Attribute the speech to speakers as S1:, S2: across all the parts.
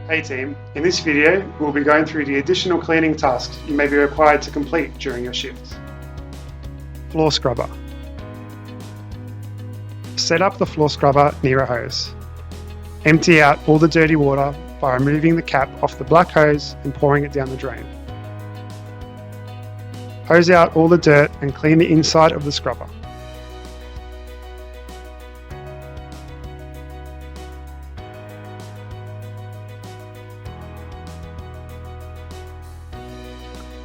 S1: Hey team, in this video we'll be going through the additional cleaning tasks you may be required to complete during your shifts. Floor scrubber. Set up the floor scrubber near a hose. Empty out all the dirty water by removing the cap off the black hose and pouring it down the drain. Hose out all the dirt and clean the inside of the scrubber.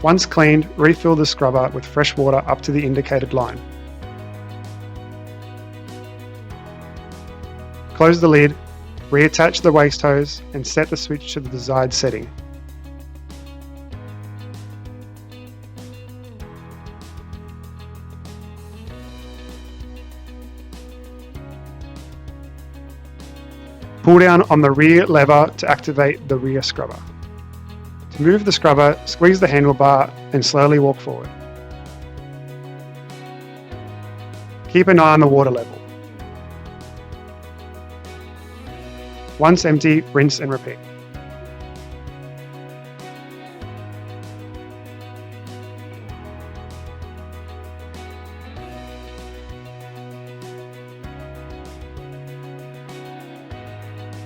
S1: Once cleaned, refill the scrubber with fresh water up to the indicated line. Close the lid, reattach the waste hose and set the switch to the desired setting. Pull down on the rear lever to activate the rear scrubber. To move the scrubber, squeeze the handlebar and slowly walk forward. Keep an eye on the water level. Once empty, rinse and repeat.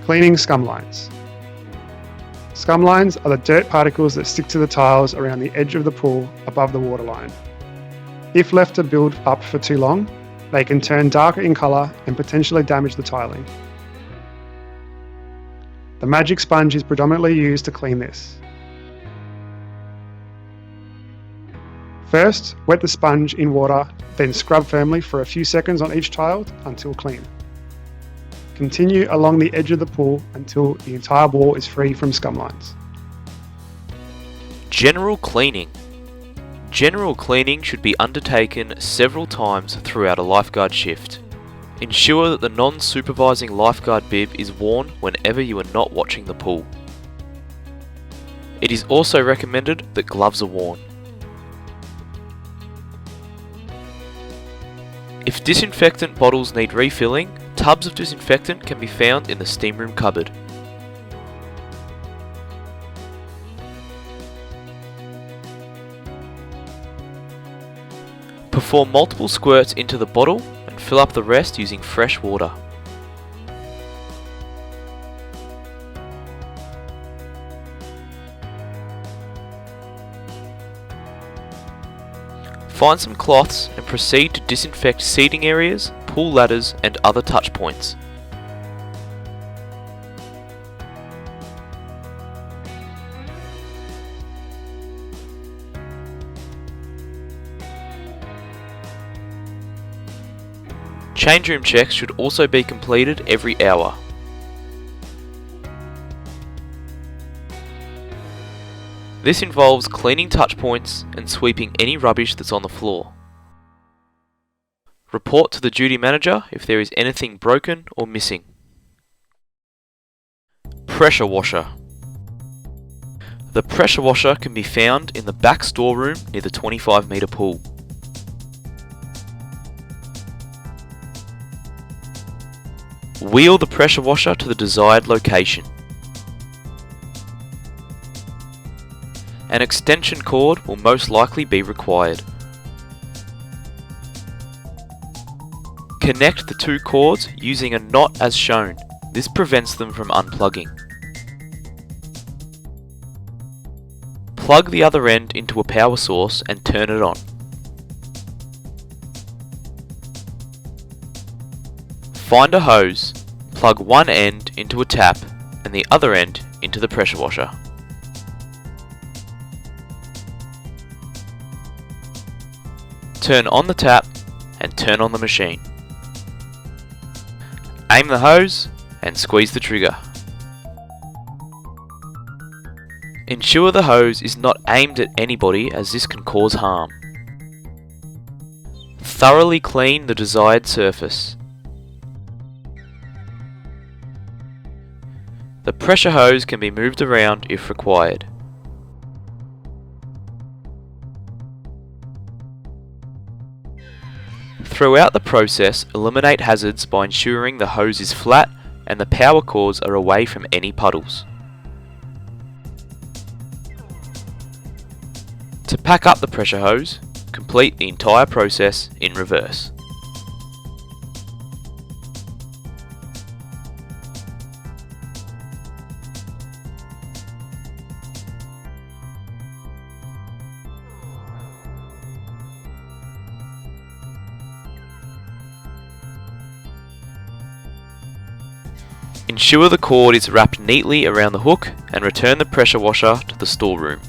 S1: Cleaning scum lines. Scum lines are the dirt particles that stick to the tiles around the edge of the pool above the waterline. If left to build up for too long, they can turn darker in colour and potentially damage the tiling. The magic sponge is predominantly used to clean this. First, wet the sponge in water, then scrub firmly for a few seconds on each tile until clean. Continue along the edge of the pool until the entire wall is free from scum lines.
S2: General cleaning. General cleaning should be undertaken several times throughout a lifeguard shift. Ensure that the non-supervising lifeguard bib is worn whenever you are not watching the pool. It is also recommended that gloves are worn. If disinfectant bottles need refilling, tubs of disinfectant can be found in the steam room cupboard. Perform multiple squirts into the bottle and fill up the rest using fresh water. Find some cloths and proceed to disinfect seating areas, pool ladders and other touch points. Change room checks should also be completed every hour. This involves cleaning touch points and sweeping any rubbish that's on the floor. Report to the duty manager if there is anything broken or missing. Pressure washer. The pressure washer can be found in the back storeroom near the 25-metre pool. Wheel the pressure washer to the desired location. An extension cord will most likely be required. Connect the two cords using a knot as shown. This prevents them from unplugging. Plug the other end into a power source and turn it on. Find a hose, plug one end into a tap and the other end into the pressure washer. Turn on the tap and turn on the machine. Aim the hose and squeeze the trigger. Ensure the hose is not aimed at anybody as this can cause harm. Thoroughly clean the desired surface. The pressure hose can be moved around if required. Throughout the process, eliminate hazards by ensuring the hose is flat and the power cords are away from any puddles. pack up the pressure hose, complete the entire process in reverse. Ensure the cord is wrapped neatly around the hook and return the pressure washer to the storeroom.